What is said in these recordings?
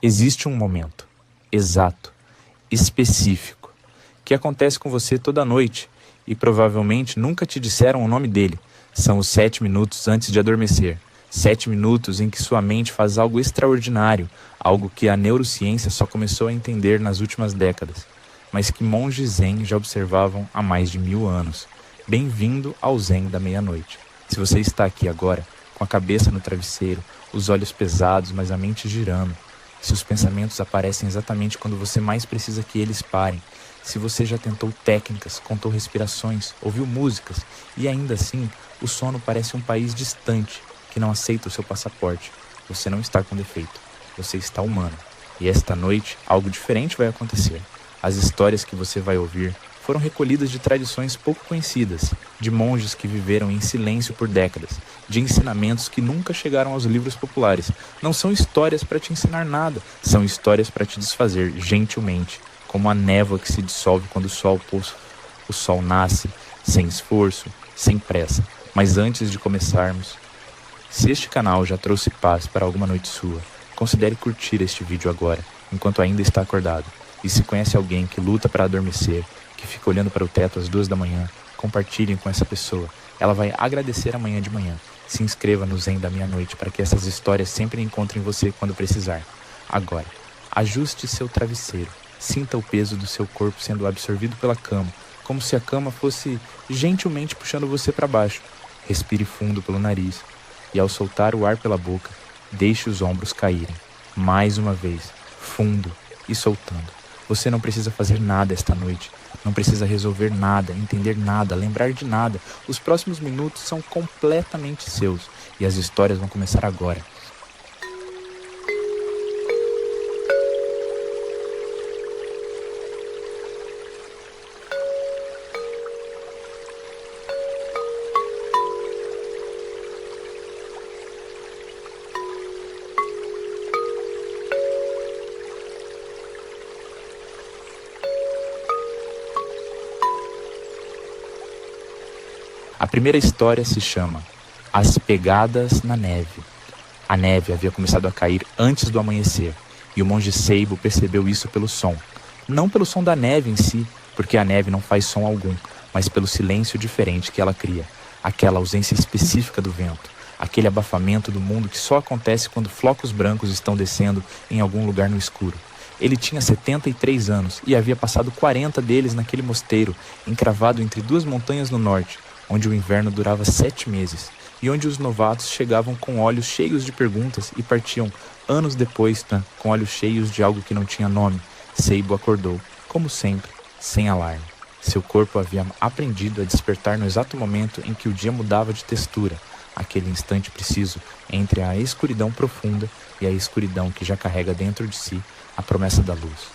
Existe um momento exato, específico, que acontece com você toda noite e provavelmente nunca te disseram o nome dele. São os 7 minutos antes de adormecer. 7 minutos em que sua mente faz algo extraordinário, algo que a neurociência só começou a entender nas últimas décadas, mas que monges zen já observavam há mais de 1000 anos. Bem-vindo ao Zen da meia-noite. Se você está aqui agora, com a cabeça no travesseiro, os olhos pesados, mas a mente girando, se os pensamentos aparecem exatamente quando você mais precisa que eles parem, se você já tentou técnicas, contou respirações, ouviu músicas e ainda assim o sono parece um país distante que não aceita o seu passaporte, você não está com defeito, você está humano. E esta noite algo diferente vai acontecer. As histórias que você vai ouvir foram recolhidas de tradições pouco conhecidas, de monges que viveram em silêncio por décadas, de ensinamentos que nunca chegaram aos livros populares. Não são histórias para te ensinar nada, são histórias para te desfazer gentilmente, como a névoa que se dissolve quando o sol nasce, sem esforço, sem pressa. Mas antes de começarmos, se este canal já trouxe paz para alguma noite sua, considere curtir este vídeo agora, enquanto ainda está acordado. E se conhece alguém que luta para adormecer, que fica olhando para o teto às 2 da manhã, compartilhem com essa pessoa. Ela vai agradecer amanhã de manhã. Se inscreva no Zen da meia-noite para que essas histórias sempre encontrem você quando precisar. Agora, ajuste seu travesseiro. Sinta o peso do seu corpo sendo absorvido pela cama, como se a cama fosse gentilmente puxando você para baixo. Respire fundo pelo nariz e, ao soltar o ar pela boca, deixe os ombros caírem. Mais uma vez, fundo e soltando. Você não precisa fazer nada esta noite. Não precisa resolver nada, entender nada, lembrar de nada. Os próximos minutos são completamente seus e as histórias vão começar agora. A primeira história se chama As Pegadas na Neve. A neve havia começado a cair antes do amanhecer, e o monge Seibo percebeu isso pelo som. Não pelo som da neve em si, porque a neve não faz som algum, mas pelo silêncio diferente que ela cria, aquela ausência específica do vento, aquele abafamento do mundo que só acontece quando flocos brancos estão descendo em algum lugar no escuro. Ele tinha 73 anos e havia passado 40 deles naquele mosteiro, encravado entre 2 montanhas no norte, onde o inverno durava 7 meses, e onde os novatos chegavam com olhos cheios de perguntas e partiam anos depois, com olhos cheios de algo que não tinha nome. Seibo acordou, como sempre, sem alarme. Seu corpo havia aprendido a despertar no exato momento em que o dia mudava de textura, aquele instante preciso entre a escuridão profunda e a escuridão que já carrega dentro de si a promessa da luz.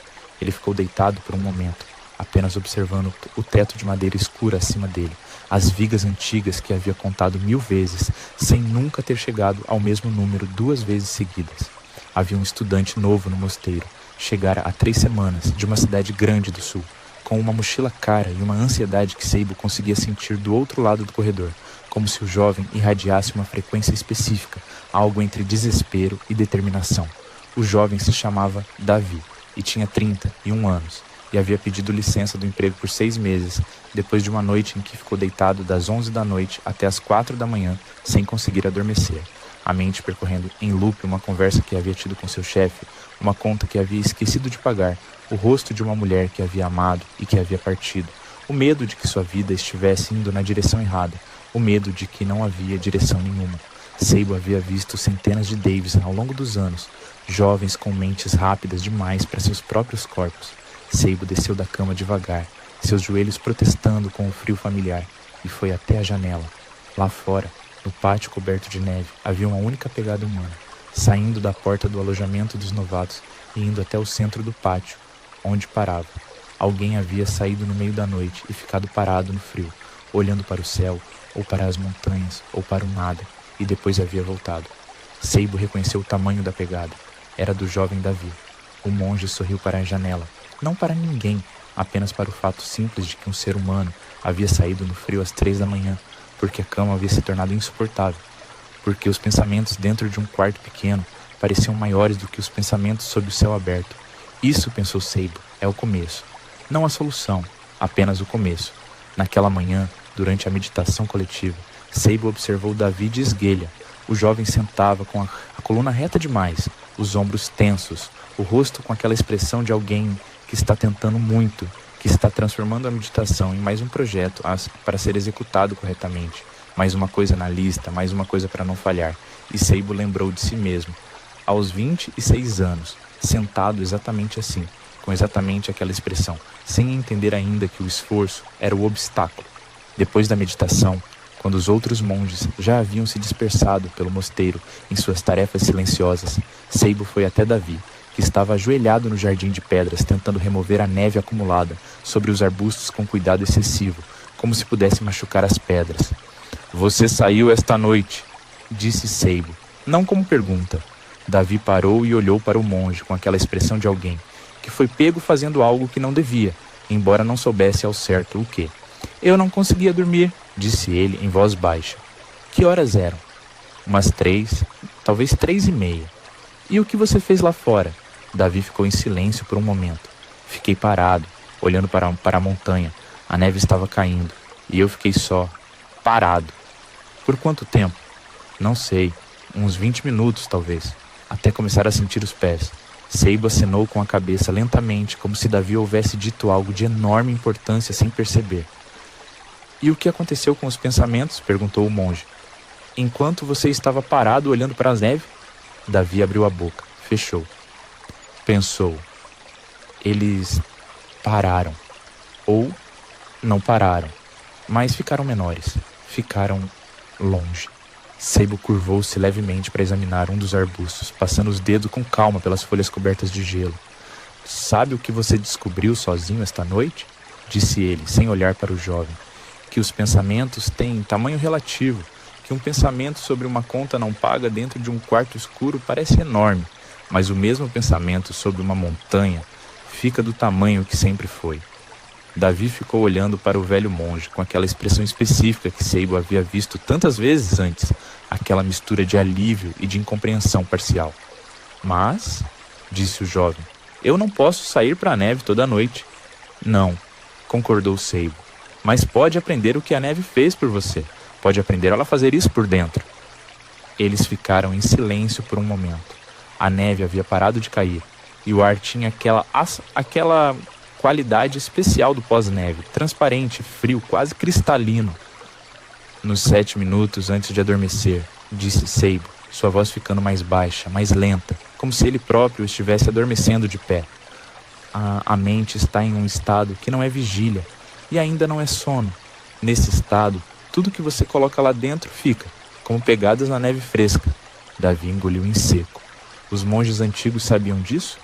Ele ficou deitado por um momento, apenas observando o teto de madeira escura acima dele, as vigas antigas que havia contado 1000 vezes, sem nunca ter chegado ao mesmo número 2 vezes seguidas. Havia um estudante novo no mosteiro, chegara há 3 semanas, de uma cidade grande do sul, com uma mochila cara e uma ansiedade que Seibo conseguia sentir do outro lado do corredor, como se o jovem irradiasse uma frequência específica, algo entre desespero e determinação. O jovem se chamava Davi e tinha 31 anos. E havia pedido licença do emprego por 6 meses, depois de uma noite em que ficou deitado das 11 da noite até as 4 da manhã, sem conseguir adormecer. A mente percorrendo em loop uma conversa que havia tido com seu chefe, uma conta que havia esquecido de pagar, o rosto de uma mulher que havia amado e que havia partido, o medo de que sua vida estivesse indo na direção errada, o medo de que não havia direção nenhuma. Seibo havia visto centenas de Davis ao longo dos anos, jovens com mentes rápidas demais para seus próprios corpos. Seibo desceu da cama devagar, seus joelhos protestando com o frio familiar, e foi até a janela. Lá fora, no pátio coberto de neve, havia uma única pegada humana, saindo da porta do alojamento dos novatos e indo até o centro do pátio, onde parava. Alguém havia saído no meio da noite e ficado parado no frio, olhando para o céu, ou para as montanhas, ou para o nada, e depois havia voltado. Seibo reconheceu o tamanho da pegada. Era do jovem Davi. O monge sorriu para a janela. Não para ninguém, apenas para o fato simples de que um ser humano havia saído no frio às 3 da manhã, porque a cama havia se tornado insuportável, porque os pensamentos dentro de um quarto pequeno pareciam maiores do que os pensamentos sob o céu aberto. Isso, pensou Seibo, é o começo. Não a solução, apenas o começo. Naquela manhã, durante a meditação coletiva, Seibo observou Davi de esguelha. O jovem sentava com a coluna reta demais, os ombros tensos, o rosto com aquela expressão de alguém que está tentando muito, que está transformando a meditação em mais um projeto para ser executado corretamente. Mais uma coisa na lista, mais uma coisa para não falhar. E Seibo lembrou de si mesmo, aos 26 anos, sentado exatamente assim, com exatamente aquela expressão, sem entender ainda que o esforço era o obstáculo. Depois da meditação, quando os outros monges já haviam se dispersado pelo mosteiro em suas tarefas silenciosas, Seibo foi até Davi, que estava ajoelhado no jardim de pedras, tentando remover a neve acumulada sobre os arbustos com cuidado excessivo, como se pudesse machucar as pedras. "Você saiu esta noite", disse Seibo, não como pergunta. Davi parou e olhou para o monge com aquela expressão de alguém que foi pego fazendo algo que não devia, embora não soubesse ao certo o que. "Eu não conseguia dormir", disse ele em voz baixa. "Que horas eram?" "Umas 3, talvez 3:30. "E o que você fez lá fora?" Davi ficou em silêncio por um momento. Fiquei parado, olhando para a montanha. A neve estava caindo, e eu fiquei só, parado. "Por quanto tempo?" "Não sei, uns 20 minutos talvez, até começar a sentir os pés." Seibo acenou com a cabeça lentamente, como se Davi houvesse dito algo de enorme importância sem perceber. "E o que aconteceu com os pensamentos?" perguntou o monge. "Enquanto você estava parado olhando para a neve?" Davi abriu a boca, fechou. Pensou. Eles pararam. Ou não pararam, mas ficaram menores. Ficaram longe. Seibo curvou-se levemente para examinar um dos arbustos, passando os dedos com calma pelas folhas cobertas de gelo. "Sabe o que você descobriu sozinho esta noite?" disse ele, sem olhar para o jovem. "Que os pensamentos têm tamanho relativo, que um pensamento sobre uma conta não paga dentro de um quarto escuro parece enorme, mas o mesmo pensamento sobre uma montanha fica do tamanho que sempre foi." Davi ficou olhando para o velho monge com aquela expressão específica que Seibo havia visto tantas vezes antes, aquela mistura de alívio e de incompreensão parcial. "Mas", disse o jovem, "eu não posso sair para a neve toda noite." "Não", concordou Seibo, "mas pode aprender o que a neve fez por você. Pode aprender ela a fazer isso por dentro." Eles ficaram em silêncio por um momento. A neve havia parado de cair, e o ar tinha aquela qualidade especial do pós-neve, transparente, frio, quase cristalino. "Nos 7 minutos antes de adormecer", disse Seibo, sua voz ficando mais baixa, mais lenta, como se ele próprio estivesse adormecendo de pé. A mente está em um estado que não é vigília, e ainda não é sono. Nesse estado, tudo que você coloca lá dentro fica, como pegadas na neve fresca. Davi engoliu em seco. Os monges antigos sabiam disso?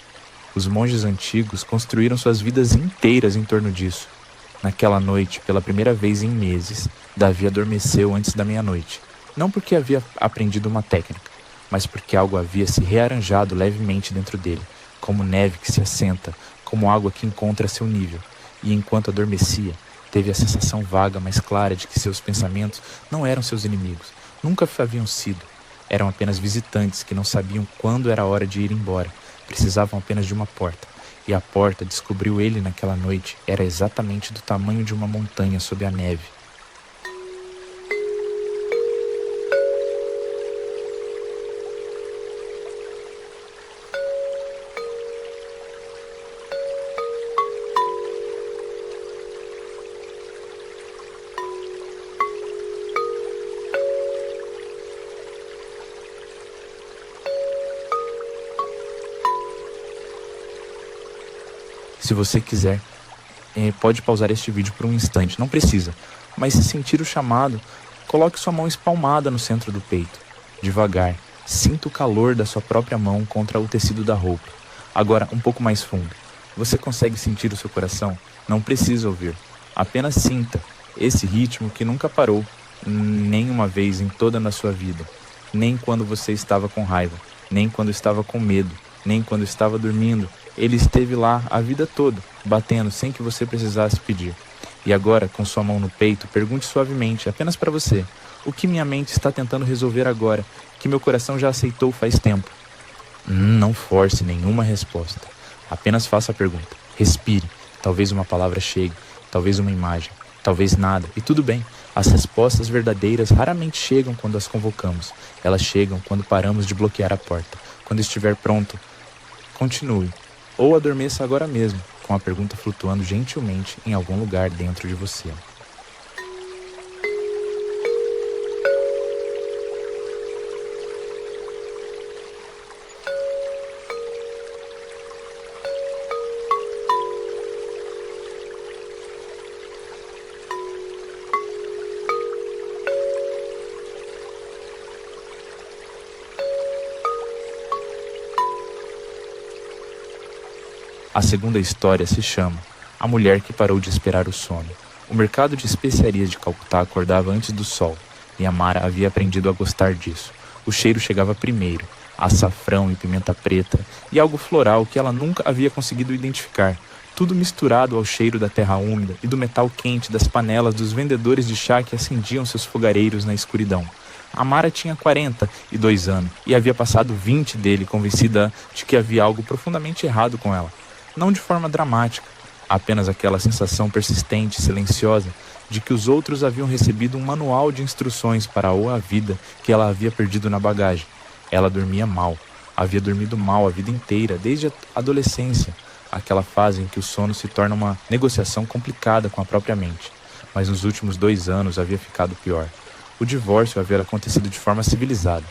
Os monges antigos construíram suas vidas inteiras em torno disso. Naquela noite, pela primeira vez em meses, Davi adormeceu antes da meia-noite. Não porque havia aprendido uma técnica, mas porque algo havia se rearranjado levemente dentro dele, como neve que se assenta, como água que encontra seu nível. E enquanto adormecia, teve a sensação vaga, mas clara, de que seus pensamentos não eram seus inimigos. Nunca haviam sido. Eram apenas visitantes que não sabiam quando era hora de ir embora. Precisavam apenas de uma porta. E a porta, descobriu ele naquela noite, era exatamente do tamanho de uma montanha sob a neve. Se você quiser, pode pausar este vídeo por um instante, não precisa, mas se sentir o chamado, coloque sua mão espalmada no centro do peito, devagar, sinta o calor da sua própria mão contra o tecido da roupa. Agora, um pouco mais fundo, você consegue sentir o seu coração? Não precisa ouvir, apenas sinta esse ritmo que nunca parou, nem uma vez em toda a sua vida, nem quando você estava com raiva, nem quando estava com medo, nem quando estava dormindo. Ele esteve lá a vida toda, batendo sem que você precisasse pedir. E agora, com sua mão no peito, pergunte suavemente, apenas para você, o que minha mente está tentando resolver agora, que meu coração já aceitou faz tempo. Não force nenhuma resposta. Apenas faça a pergunta. Respire. Talvez uma palavra chegue, talvez uma imagem, talvez nada. E tudo bem. As respostas verdadeiras raramente chegam quando as convocamos. Elas chegam quando paramos de bloquear a porta. Quando estiver pronto, continue. Ou adormeça agora mesmo, com a pergunta flutuando gentilmente em algum lugar dentro de você. A segunda história se chama A Mulher que Parou de Esperar o Sono. O mercado de especiarias de Calcutá acordava antes do sol, e Amara havia aprendido a gostar disso. O cheiro chegava primeiro, açafrão e pimenta preta, e algo floral que ela nunca havia conseguido identificar, tudo misturado ao cheiro da terra úmida e do metal quente das panelas dos vendedores de chá que acendiam seus fogareiros na escuridão. Amara tinha 42 anos e havia passado 20 dele, convencida de que havia algo profundamente errado com ela. Não de forma dramática, apenas aquela sensação persistente e silenciosa de que os outros haviam recebido um manual de instruções para a vida que ela havia perdido na bagagem. Ela dormia mal, havia dormido mal a vida inteira, desde a adolescência, aquela fase em que o sono se torna uma negociação complicada com a própria mente. Mas nos últimos 2 anos havia ficado pior. O divórcio havia acontecido de forma civilizada,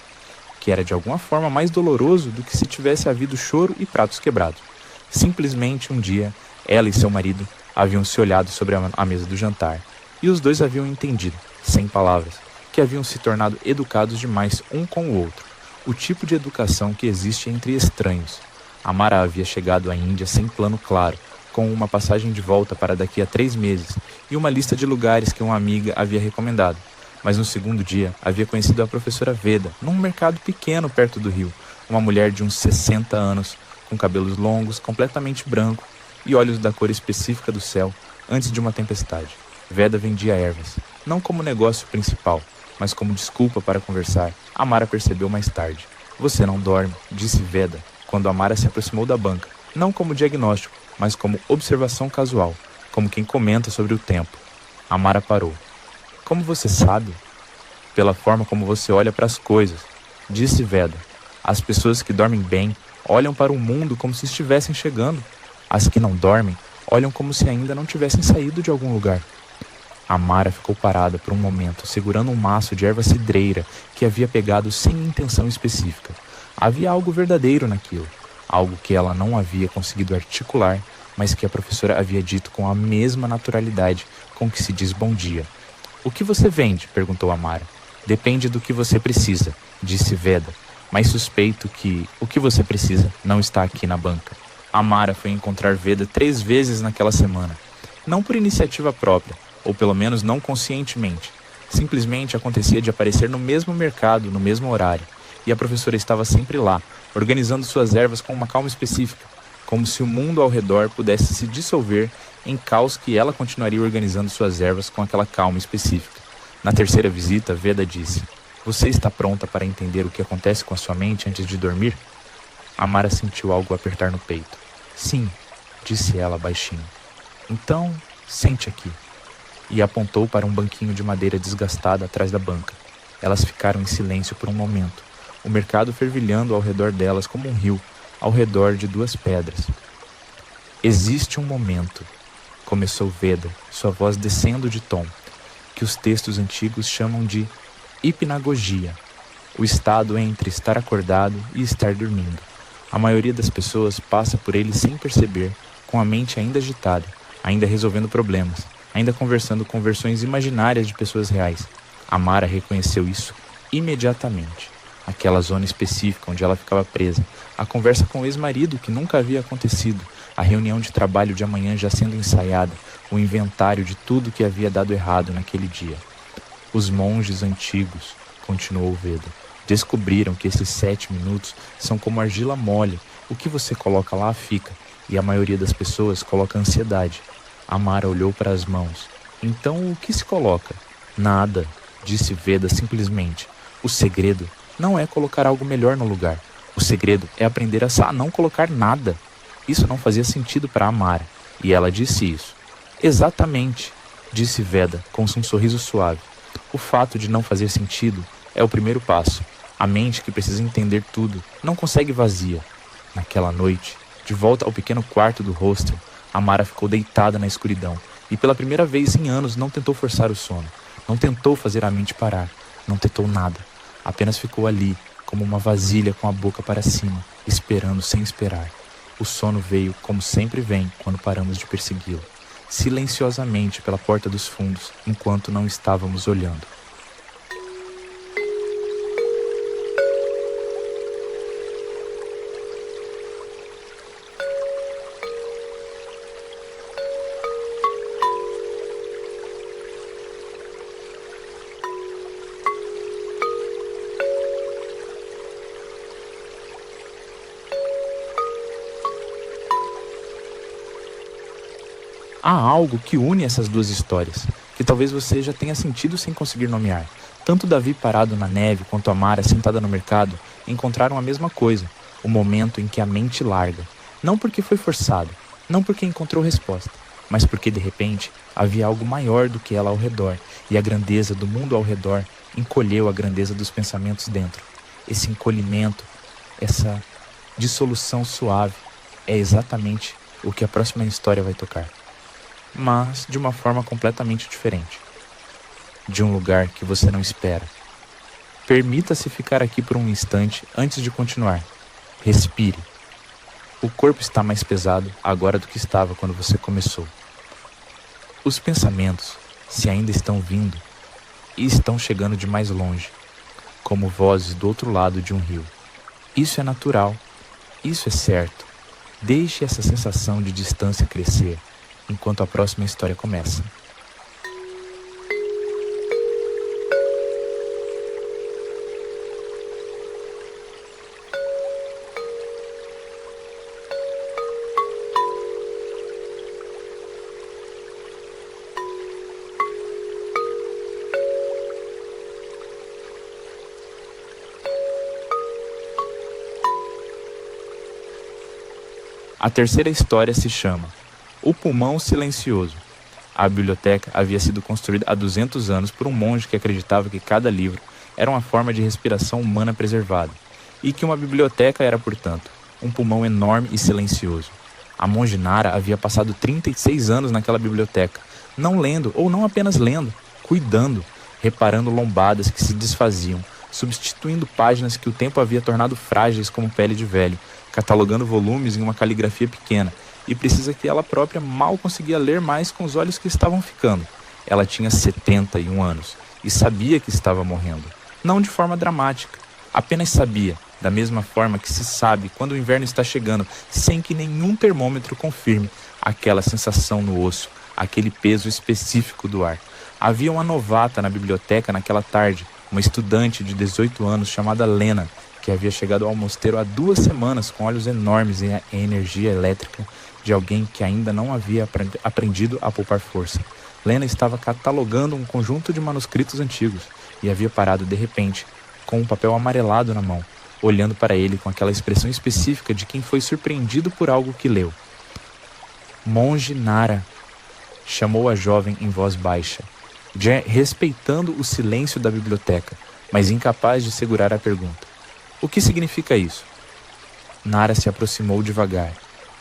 que era de alguma forma mais doloroso do que se tivesse havido choro e pratos quebrados. Simplesmente um dia, ela e seu marido haviam se olhado sobre a mesa do jantar, e os dois haviam entendido, sem palavras, que haviam se tornado educados demais um com o outro, o tipo de educação que existe entre estranhos. Amara havia chegado à Índia sem plano claro, com uma passagem de volta para daqui a 3 meses e uma lista de lugares que uma amiga havia recomendado. Mas no segundo dia, havia conhecido a professora Veda, num mercado pequeno perto do rio, uma mulher de uns 60 anos, com cabelos longos, completamente branco e olhos da cor específica do céu, antes de uma tempestade. Veda vendia ervas, não como negócio principal, mas como desculpa para conversar. Amara percebeu mais tarde. Você não dorme, disse Veda, quando Amara se aproximou da banca, não como diagnóstico, mas como observação casual, como quem comenta sobre o tempo. Amara parou. Como você sabe? Pela forma como você olha para as coisas, disse Veda. As pessoas que dormem bem olham para o mundo como se estivessem chegando. As que não dormem olham como se ainda não tivessem saído de algum lugar. Amara ficou parada por um momento, segurando um maço de erva cidreira que havia pegado sem intenção específica. Havia algo verdadeiro naquilo, algo que ela não havia conseguido articular, mas que a professora havia dito com a mesma naturalidade com que se diz bom dia. O que você vende? Perguntou Amara. Depende do que você precisa, disse Veda. Mas suspeito que o que você precisa não está aqui na banca. Amara foi encontrar Veda 3 vezes naquela semana. Não por iniciativa própria, ou pelo menos não conscientemente. Simplesmente acontecia de aparecer no mesmo mercado, no mesmo horário. E a professora estava sempre lá, organizando suas ervas com uma calma específica, como se o mundo ao redor pudesse se dissolver em caos que ela continuaria organizando suas ervas com aquela calma específica. Na terceira visita, Veda disse: Você está pronta para entender o que acontece com a sua mente antes de dormir? Amara sentiu algo apertar no peito. Sim, disse ela baixinho. Então, sente aqui. E apontou para um banquinho de madeira desgastada atrás da banca. Elas ficaram em silêncio por um momento, o mercado fervilhando ao redor delas como um rio, ao redor de 2 pedras. Existe um momento, começou Veda, sua voz descendo de tom, que os textos antigos chamam de hipnagogia, o estado entre estar acordado e estar dormindo. A maioria das pessoas passa por ele sem perceber, com a mente ainda agitada, ainda resolvendo problemas, ainda conversando com versões imaginárias de pessoas reais. Amara reconheceu isso imediatamente. Aquela zona específica onde ela ficava presa, a conversa com o ex-marido que nunca havia acontecido, a reunião de trabalho de amanhã já sendo ensaiada, o inventário de tudo que havia dado errado naquele dia. Os monges antigos, continuou Veda, descobriram que esses 7 minutos são como argila mole. O que você coloca lá fica, e a maioria das pessoas coloca ansiedade. Amara olhou para as mãos. Então o que se coloca? Nada, disse Veda simplesmente. O segredo não é colocar algo melhor no lugar. O segredo é aprender a não colocar nada. Isso não fazia sentido para Amara, e ela disse isso. Exatamente, disse Veda com um sorriso suave. O fato de não fazer sentido é o primeiro passo. A mente que precisa entender tudo não consegue vazia. Naquela noite, de volta ao pequeno quarto do hostel, Amara ficou deitada na escuridão e pela primeira vez em anos não tentou forçar o sono. Não tentou fazer a mente parar. Não tentou nada. Apenas ficou ali, como uma vasilha com a boca para cima, esperando sem esperar. O sono veio como sempre vem quando paramos de persegui-lo, silenciosamente pela porta dos fundos, enquanto não estávamos olhando. Há algo que une essas duas histórias, que talvez você já tenha sentido sem conseguir nomear. Tanto Davi parado na neve quanto Amara sentada no mercado encontraram a mesma coisa, o momento em que a mente larga. Não porque foi forçado, não porque encontrou resposta, mas porque de repente havia algo maior do que ela ao redor, e a grandeza do mundo ao redor encolheu a grandeza dos pensamentos dentro. Esse encolhimento, essa dissolução suave, é exatamente o que a próxima história vai tocar. Mas de uma forma completamente diferente. De um lugar que você não espera. Permita-se ficar aqui por um instante antes de continuar. Respire. O corpo está mais pesado agora do que estava quando você começou. Os pensamentos, se ainda estão vindo, e estão chegando de mais longe, como vozes do outro lado de um rio. Isso é natural. Isso é certo. Deixe essa sensação de distância crescer enquanto a próxima história começa. A terceira história se chama O Pulmão Silencioso. A biblioteca havia sido construída há 200 anos por um monge que acreditava que cada livro era uma forma de respiração humana preservada, e que uma biblioteca era, portanto, um pulmão enorme e silencioso. A monge Nara havia passado 36 anos naquela biblioteca, não lendo, ou não apenas lendo, cuidando, reparando lombadas que se desfaziam, substituindo páginas que o tempo havia tornado frágeis como pele de velho, catalogando volumes em uma caligrafia pequena, e precisa que ela própria mal conseguia ler mais com os olhos que estavam ficando. Ela tinha 71 anos e sabia que estava morrendo. Não de forma dramática, apenas sabia, da mesma forma que se sabe quando o inverno está chegando, sem que nenhum termômetro confirme aquela sensação no osso, aquele peso específico do ar. Havia uma novata na biblioteca naquela tarde, uma estudante de 18 anos chamada Lena, que havia chegado ao mosteiro há 2 semanas com olhos enormes e a energia elétrica de alguém que ainda não havia aprendido a poupar força. Lena estava catalogando um conjunto de manuscritos antigos e havia parado de repente, com um papel amarelado na mão, olhando para ele com aquela expressão específica de quem foi surpreendido por algo que leu. Monge Nara, chamou a jovem em voz baixa, respeitando o silêncio da biblioteca, mas incapaz de segurar a pergunta. O que significa isso? Nara se aproximou devagar,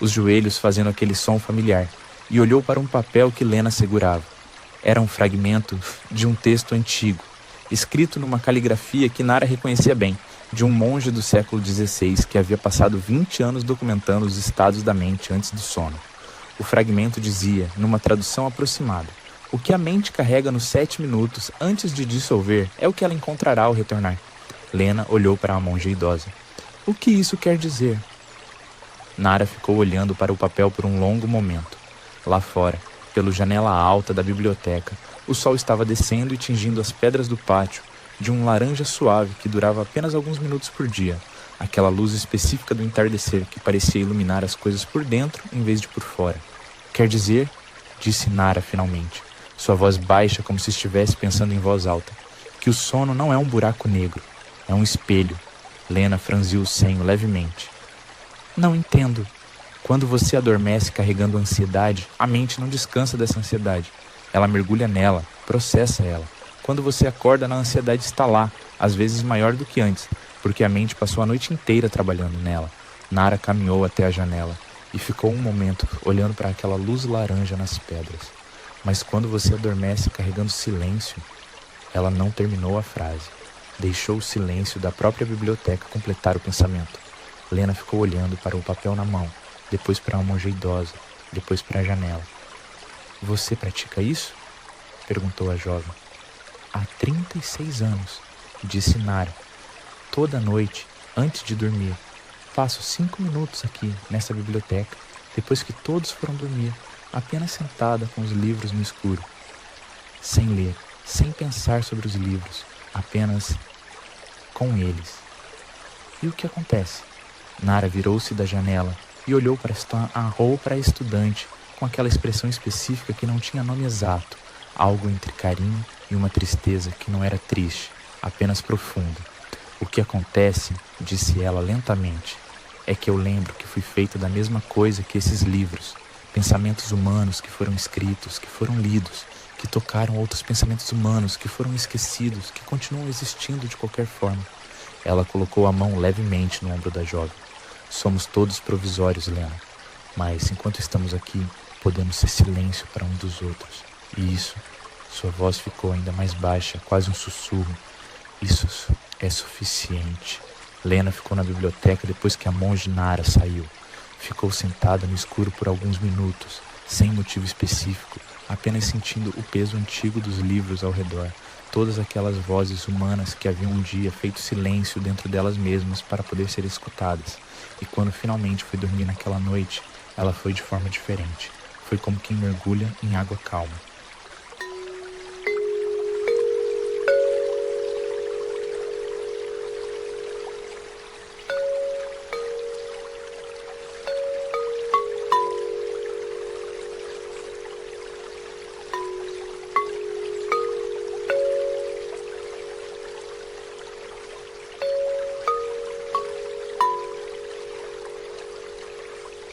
os joelhos fazendo aquele som familiar, e olhou para um papel que Lena segurava. Era um fragmento de um texto antigo, escrito numa caligrafia que Nara reconhecia bem, de um monge do século XVI que havia passado 20 anos documentando os estados da mente antes do sono. O fragmento dizia, numa tradução aproximada, o que a mente carrega nos 7 minutos antes de dissolver é o que ela encontrará ao retornar. Lena olhou para a monja idosa. O que isso quer dizer? Nara ficou olhando para o papel por um longo momento. Lá fora, pela janela alta da biblioteca, o sol estava descendo e tingindo as pedras do pátio de um laranja suave que durava apenas alguns minutos por dia. Aquela luz específica do entardecer que parecia iluminar as coisas por dentro em vez de por fora. Quer dizer, disse Nara finalmente, sua voz baixa como se estivesse pensando em voz alta, que o sono não é um buraco negro, é um espelho. Lena franziu o senho levemente. Não entendo. Quando você adormece carregando ansiedade, a mente não descansa dessa ansiedade. Ela mergulha nela, processa ela. Quando você acorda, a ansiedade está lá, às vezes maior do que antes, porque a mente passou a noite inteira trabalhando nela. Nara caminhou até a janela e ficou um momento olhando para aquela luz laranja nas pedras. Mas quando você adormece carregando silêncio, ela não terminou a frase. Deixou o silêncio da própria biblioteca completar o pensamento. Lena ficou olhando para o papel na mão, depois para a monja idosa, depois para a janela. Você pratica isso? Perguntou a jovem. Há 36 anos, disse Nara. Toda noite, antes de dormir, passo 5 minutos aqui nessa biblioteca, depois que todos foram dormir, apenas sentada com os livros no escuro. Sem ler, sem pensar sobre os livros, apenas com eles. E o que acontece? Nara virou-se da janela e olhou para a roupa estudante com aquela expressão específica que não tinha nome exato, algo entre carinho e uma tristeza que não era triste, apenas profunda. O que acontece, disse ela lentamente, é que eu lembro que fui feita da mesma coisa que esses livros, pensamentos humanos que foram escritos, que foram lidos, que tocaram outros pensamentos humanos, que foram esquecidos, que continuam existindo de qualquer forma. Ela colocou a mão levemente no ombro da jovem. Somos todos provisórios, Lena, mas enquanto estamos aqui, podemos ser silêncio para um dos outros. E isso, sua voz ficou ainda mais baixa, quase um sussurro. Isso é suficiente. Lena ficou na biblioteca depois que a monja Nara saiu. Ficou sentada no escuro por alguns minutos, sem motivo específico, apenas sentindo o peso antigo dos livros ao redor, todas aquelas vozes humanas que haviam um dia feito silêncio dentro delas mesmas para poder ser escutadas. E quando finalmente foi dormir naquela noite, ela foi de forma diferente. Foi como quem mergulha em água calma.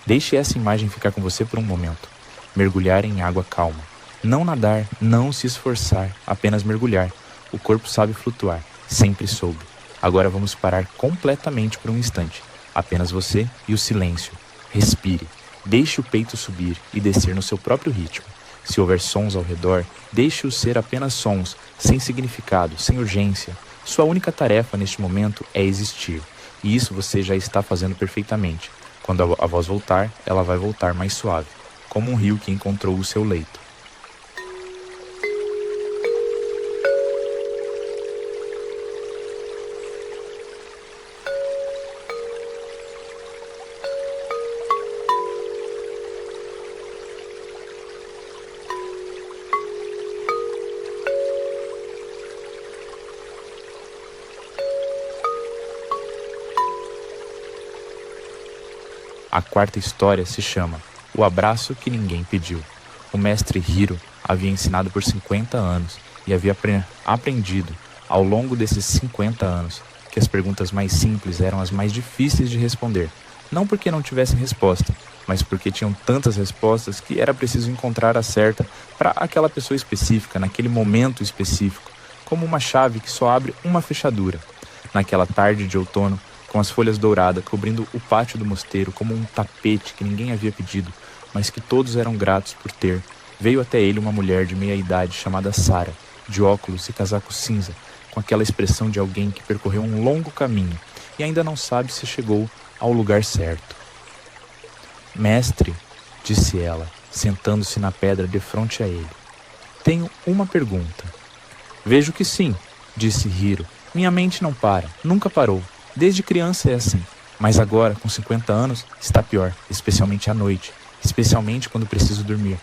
Deixe essa imagem ficar com você por um momento. Mergulhar em água calma. Não nadar, não se esforçar, apenas mergulhar. O corpo sabe flutuar, sempre soube. Agora vamos parar completamente por um instante. Apenas você e o silêncio. Respire. Deixe o peito subir e descer no seu próprio ritmo. Se houver sons ao redor, deixe-os ser apenas sons, sem significado, sem urgência. Sua única tarefa neste momento é existir. E isso você já está fazendo perfeitamente. Quando a voz voltar, ela vai voltar mais suave, como um rio que encontrou o seu leito. A quarta história se chama O Abraço que Ninguém Pediu. O mestre Hiro havia ensinado por 50 anos e havia aprendido, ao longo desses 50 anos, que as perguntas mais simples eram as mais difíceis de responder. Não porque não tivessem resposta, mas porque tinham tantas respostas que era preciso encontrar a certa para aquela pessoa específica, naquele momento específico, como uma chave que só abre uma fechadura. Naquela tarde de outono, com as folhas douradas cobrindo o pátio do mosteiro como um tapete que ninguém havia pedido, mas que todos eram gratos por ter, veio até ele uma mulher de meia-idade chamada Sara, de óculos e casaco cinza, com aquela expressão de alguém que percorreu um longo caminho e ainda não sabe se chegou ao lugar certo. Mestre, disse ela, sentando-se na pedra defronte a ele, tenho uma pergunta. Vejo que sim, disse Hiro, minha mente não para, nunca parou. Desde criança é assim, mas agora, com 50 anos, está pior, especialmente à noite, especialmente quando preciso dormir.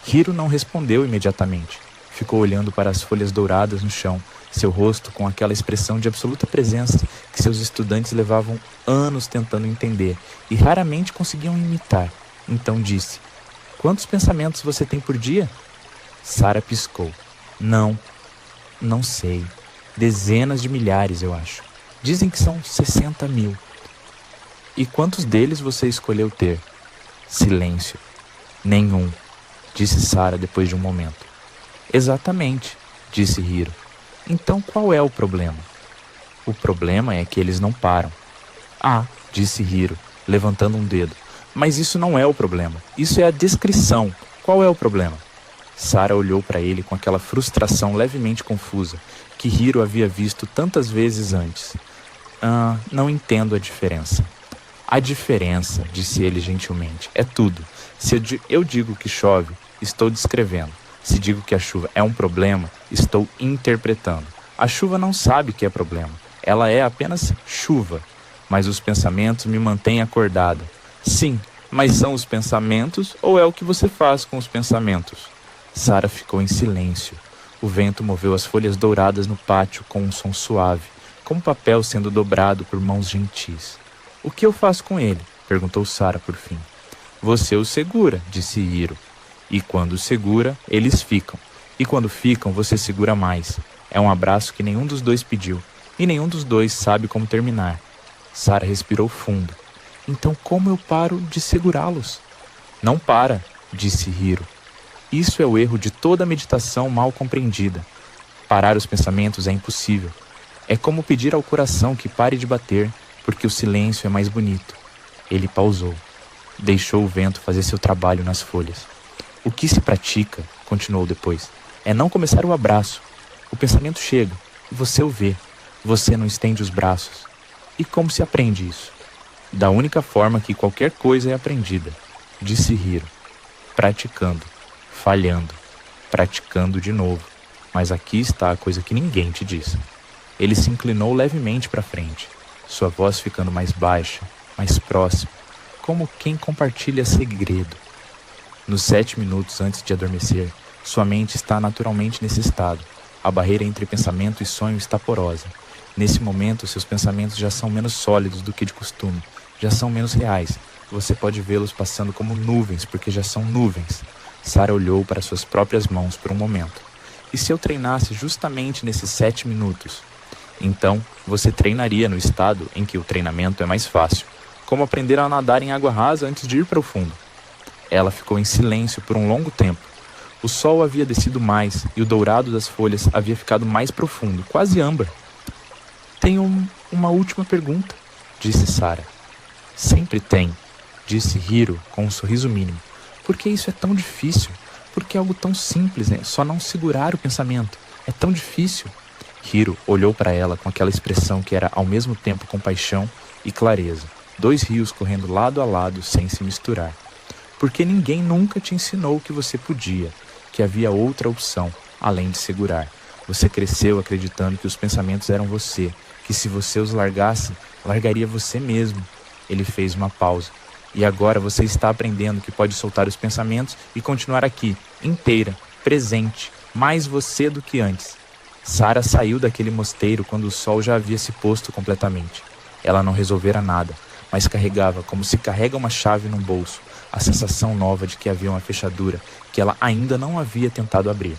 Hiro não respondeu imediatamente. Ficou olhando para as folhas douradas no chão, seu rosto com aquela expressão de absoluta presença que seus estudantes levavam anos tentando entender e raramente conseguiam imitar. Então disse, quantos pensamentos você tem por dia? Sara piscou. Não sei. Dezenas de milhares, eu acho. Dizem que são 60.000. E quantos deles você escolheu ter? Silêncio. Nenhum, disse Sara depois de um momento. Exatamente, disse Hiro. Então qual é o problema? O problema é que eles não param. Ah, disse Hiro, levantando um dedo. Mas isso não é o problema. Isso é a descrição. Qual é o problema? Sara olhou para ele com aquela frustração levemente confusa que Hiro havia visto tantas vezes antes. Não entendo a diferença. A diferença, disse ele gentilmente, é tudo. Se eu digo que chove, estou descrevendo. Se digo que a chuva é um problema, estou interpretando. A chuva não sabe que é problema. Ela é apenas chuva. Mas os pensamentos me mantêm acordada. Sim, mas são os pensamentos ou é o que você faz com os pensamentos? Sara ficou em silêncio. O vento moveu as folhas douradas no pátio com um som suave, como papel sendo dobrado por mãos gentis. O que eu faço com ele? Perguntou Sara por fim. Você os segura, disse Hiro. E quando segura, eles ficam. E quando ficam, você segura mais. É um abraço que nenhum dos dois pediu. E nenhum dos dois sabe como terminar. Sara respirou fundo. Então como eu paro de segurá-los? Não para, disse Hiro. Isso é o erro de toda meditação mal compreendida. Parar os pensamentos é impossível. É como pedir ao coração que pare de bater, porque o silêncio é mais bonito. Ele pausou. Deixou o vento fazer seu trabalho nas folhas. O que se pratica, continuou depois, é não começar o abraço. O pensamento chega, e você o vê. Você não estende os braços. E como se aprende isso? Da única forma que qualquer coisa é aprendida, disse Hiro. Praticando, falhando, praticando de novo. Mas aqui está a coisa que ninguém te diz. Ele se inclinou levemente para frente, sua voz ficando mais baixa, mais próxima, como quem compartilha segredo. Nos 7 minutos antes de adormecer, sua mente está naturalmente nesse estado. A barreira entre pensamento e sonho está porosa. Nesse momento, seus pensamentos já são menos sólidos do que de costume, já são menos reais. Você pode vê-los passando como nuvens, porque já são nuvens. Sara olhou para suas próprias mãos por um momento. E se eu treinasse justamente nesses 7 minutos? Então, você treinaria no estado em que o treinamento é mais fácil, como aprender a nadar em água rasa antes de ir para o fundo. Ela ficou em silêncio por um longo tempo. O sol havia descido mais e o dourado das folhas havia ficado mais profundo, quase âmbar. Tenho uma última pergunta, disse Sara. Sempre tem, disse Hiro com um sorriso mínimo. Por que isso é tão difícil? Por que é algo tão simples, né? Só não segurar o pensamento. É tão difícil. Hiro olhou para ela com aquela expressão que era ao mesmo tempo compaixão e clareza. 2 rios correndo lado a lado sem se misturar. Porque ninguém nunca te ensinou que você podia, que havia outra opção, além de segurar. Você cresceu acreditando que os pensamentos eram você, que se você os largasse, largaria você mesmo. Ele fez uma pausa. E agora você está aprendendo que pode soltar os pensamentos e continuar aqui, inteira, presente, mais você do que antes. Sara saiu daquele mosteiro quando o sol já havia se posto completamente. Ela não resolvera nada, mas carregava como se carrega uma chave num bolso, a sensação nova de que havia uma fechadura que ela ainda não havia tentado abrir.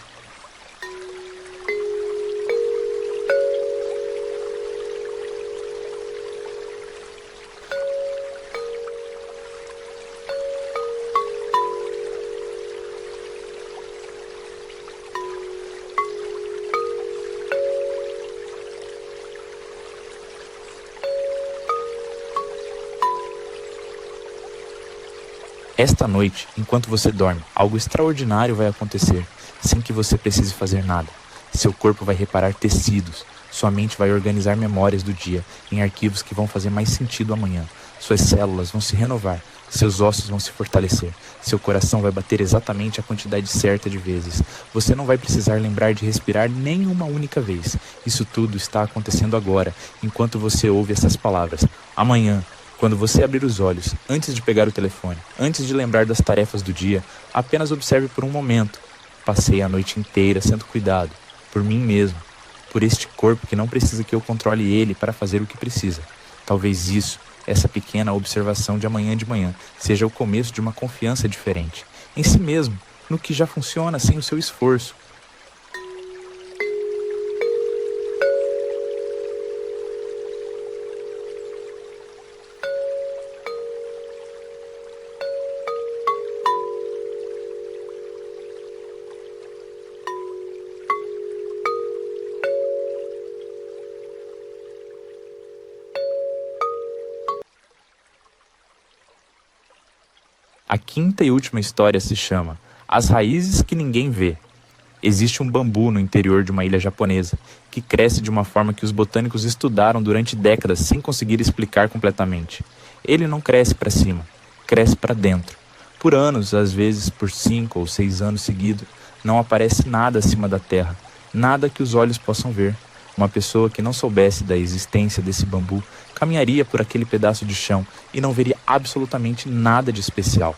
Esta noite, enquanto você dorme, algo extraordinário vai acontecer, sem que você precise fazer nada. Seu corpo vai reparar tecidos, sua mente vai organizar memórias do dia em arquivos que vão fazer mais sentido amanhã. Suas células vão se renovar, seus ossos vão se fortalecer, seu coração vai bater exatamente a quantidade certa de vezes. Você não vai precisar lembrar de respirar nem uma única vez. Isso tudo está acontecendo agora, enquanto você ouve essas palavras. Amanhã, quando você abrir os olhos, antes de pegar o telefone, antes de lembrar das tarefas do dia, apenas observe por um momento. Passei a noite inteira sendo cuidado, por mim mesmo, por este corpo que não precisa que eu controle ele para fazer o que precisa. Talvez isso, essa pequena observação de manhã, seja o começo de uma confiança diferente, em si mesmo, no que já funciona sem o seu esforço. A quinta e última história se chama As Raízes que Ninguém Vê. Existe um bambu no interior de uma ilha japonesa que cresce de uma forma que os botânicos estudaram durante décadas sem conseguir explicar completamente. Ele não cresce para cima, cresce para dentro. Por anos, às vezes por 5 ou 6 anos seguidos, não aparece nada acima da terra, nada que os olhos possam ver. Uma pessoa que não soubesse da existência desse bambu caminharia por aquele pedaço de chão e não veria absolutamente nada de especial,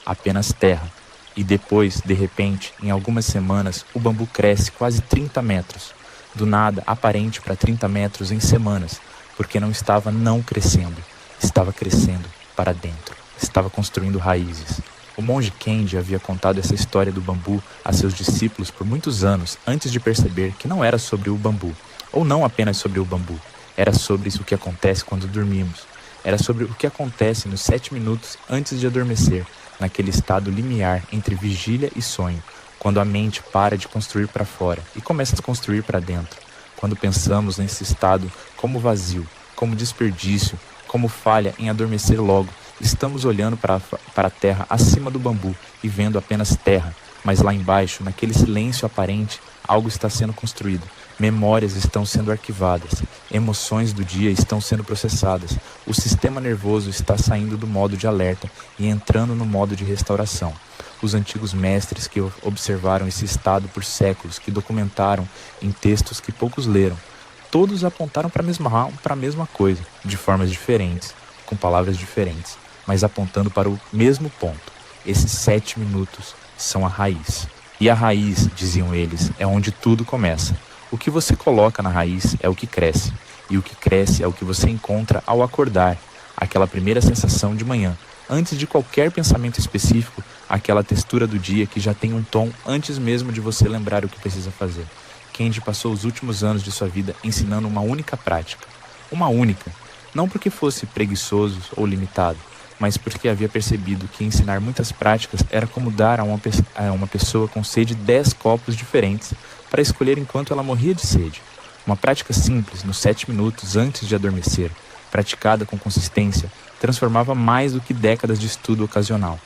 apenas terra. E depois, de repente, em algumas semanas, o bambu cresce quase 30 metros. Do nada, aparente para 30 metros em semanas, porque não estava não crescendo, estava crescendo para dentro, estava construindo raízes. O monge Kendi havia contado essa história do bambu a seus discípulos por muitos anos antes de perceber que não era sobre o bambu, ou não apenas sobre o bambu, era sobre o que acontece quando dormimos, era sobre o que acontece nos 7 minutos antes de adormecer, naquele estado limiar entre vigília e sonho, quando a mente para de construir para fora e começa a construir para dentro, quando pensamos nesse estado como vazio, como desperdício, como falha em adormecer logo, estamos olhando para a terra acima do bambu e vendo apenas terra, mas lá embaixo, naquele silêncio aparente, algo está sendo construído, memórias estão sendo arquivadas, emoções do dia estão sendo processadas, o sistema nervoso está saindo do modo de alerta e entrando no modo de restauração. Os antigos mestres que observaram esse estado por séculos, que documentaram em textos que poucos leram, todos apontaram para a mesma coisa, de formas diferentes, com palavras diferentes, mas apontando para o mesmo ponto. Esses 7 minutos são a raiz. E a raiz, diziam eles, é onde tudo começa. O que você coloca na raiz é o que cresce, e o que cresce é o que você encontra ao acordar, aquela primeira sensação de manhã, antes de qualquer pensamento específico, aquela textura do dia que já tem um tom antes mesmo de você lembrar o que precisa fazer. Kendi passou os últimos anos de sua vida ensinando uma única prática. Uma única, não porque fosse preguiçoso ou limitado, mas porque havia percebido que ensinar muitas práticas era como dar a uma pessoa com sede 10 copos diferentes para escolher enquanto ela morria de sede. Uma prática simples, nos 7 minutos antes de adormecer, praticada com consistência, transformava mais do que décadas de estudo ocasional.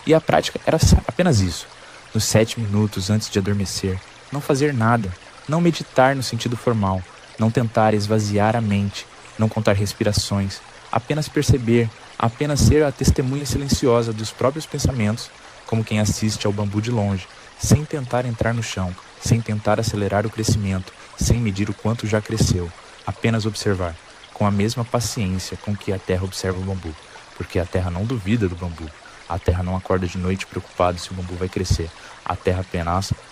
E a prática era apenas isso. Nos 7 minutos antes de adormecer, não fazer nada, não meditar no sentido formal, não tentar esvaziar a mente, não contar respirações, apenas perceber, apenas ser a testemunha silenciosa dos próprios pensamentos, como quem assiste ao bambu de longe, sem tentar entrar no chão, sem tentar acelerar o crescimento, sem medir o quanto já cresceu, apenas observar, com a mesma paciência com que a terra observa o bambu, porque a terra não duvida do bambu, a terra não acorda de noite preocupado se o bambu vai crescer, a terra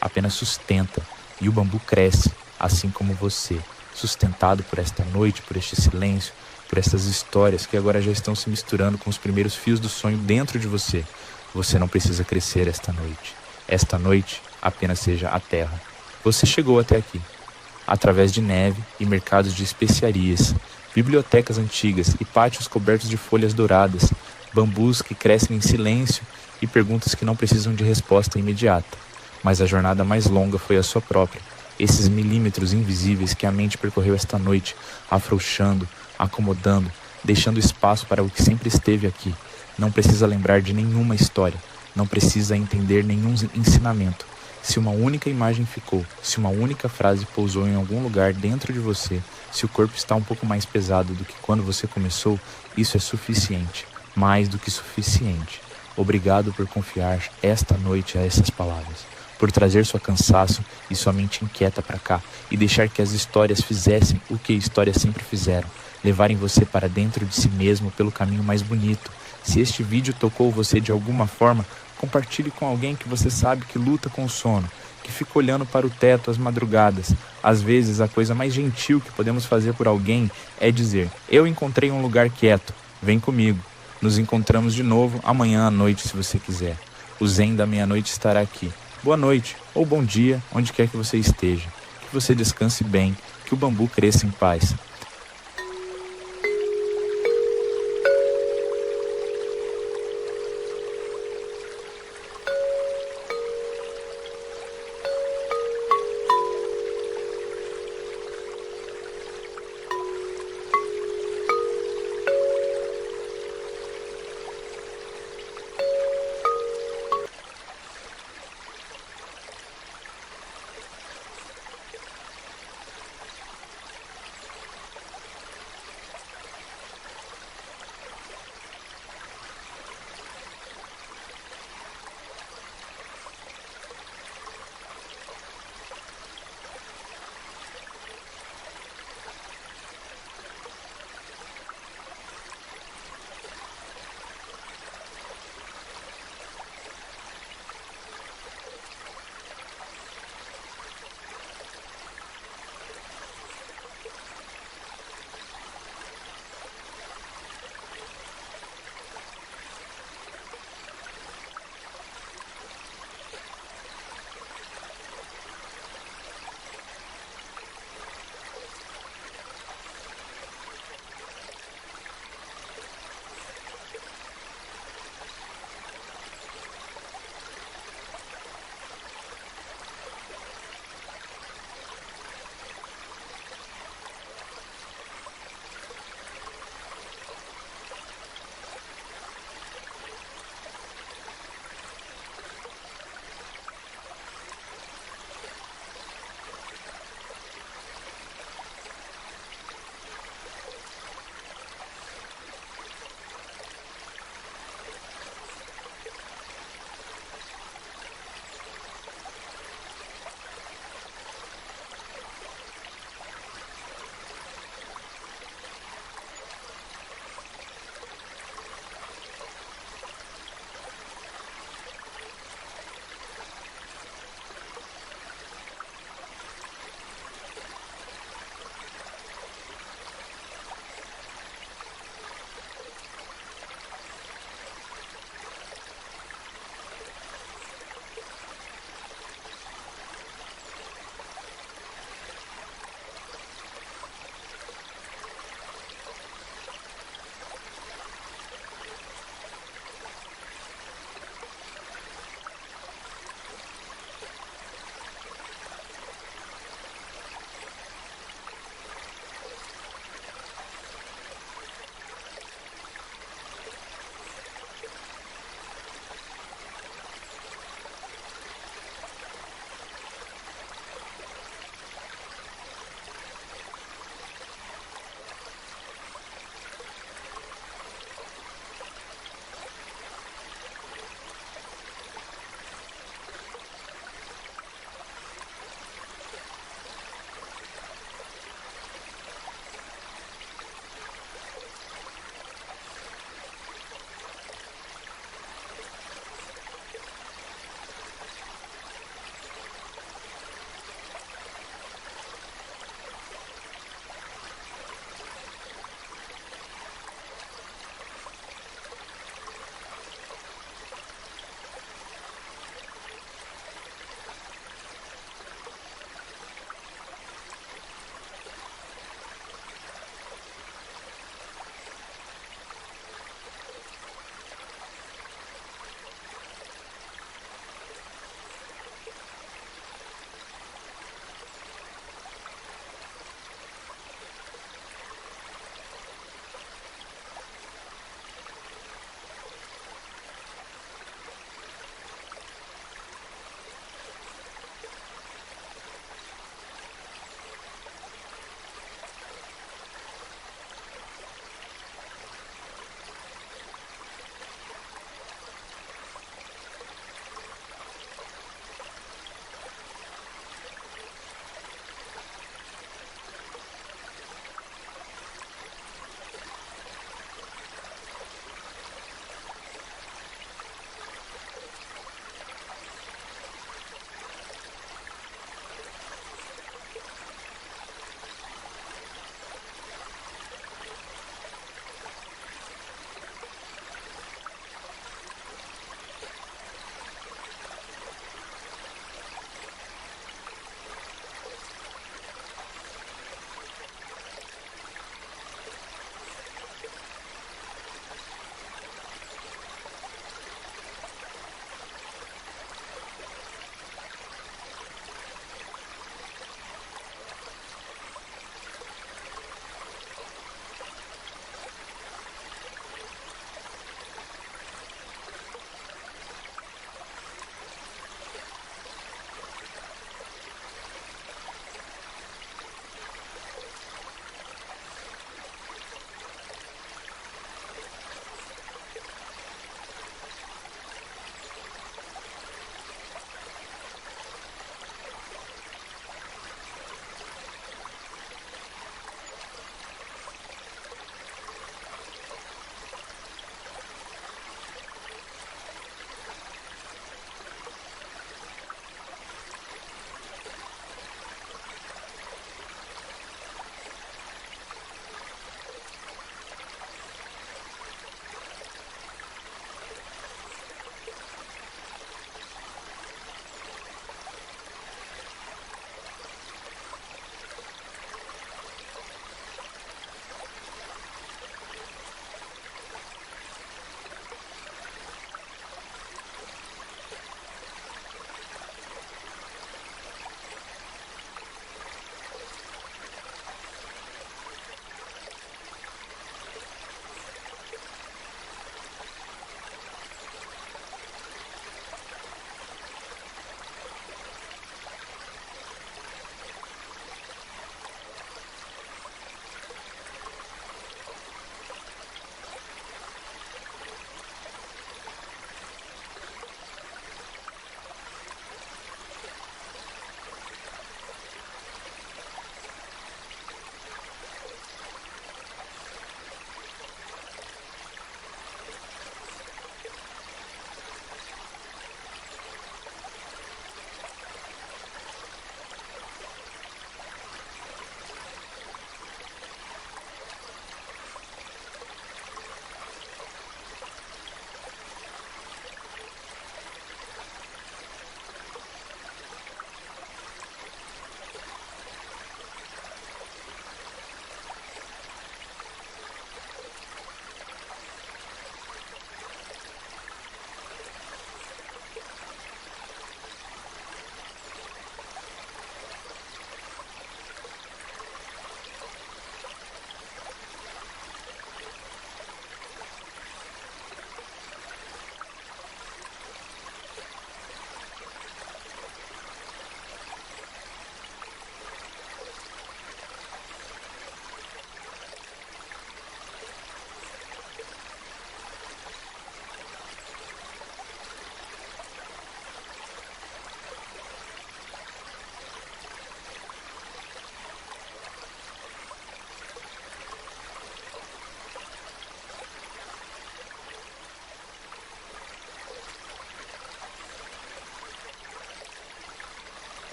apenas sustenta, e o bambu cresce, assim como você, sustentado por esta noite, por este silêncio, por essas histórias que agora já estão se misturando com os primeiros fios do sonho dentro de você. Você não precisa crescer esta noite. Esta noite apenas seja a terra. Você chegou até aqui, através de neve e mercados de especiarias, bibliotecas antigas e pátios cobertos de folhas douradas, bambus que crescem em silêncio e perguntas que não precisam de resposta imediata. Mas a jornada mais longa foi a sua própria. Esses milímetros invisíveis que a mente percorreu esta noite, afrouxando, acomodando, deixando espaço para o que sempre esteve aqui. Não precisa lembrar de nenhuma história, não precisa entender nenhum ensinamento. Se uma única imagem ficou, se uma única frase pousou em algum lugar dentro de você, se o corpo está um pouco mais pesado do que quando você começou, isso é suficiente, mais do que suficiente. Obrigado por confiar esta noite a essas palavras, por trazer seu cansaço e sua mente inquieta para cá e deixar que as histórias fizessem o que histórias sempre fizeram, levarem você para dentro de si mesmo pelo caminho mais bonito. Se este vídeo tocou você de alguma forma, compartilhe com alguém que você sabe que luta com o sono, que fica olhando para o teto às madrugadas. Às vezes, a coisa mais gentil que podemos fazer por alguém é dizer: eu encontrei um lugar quieto, vem comigo. Nos encontramos de novo amanhã à noite, se você quiser. O Zen da meia-noite estará aqui. Boa noite, ou bom dia, onde quer que você esteja. Que você descanse bem, que o bambu cresça em paz.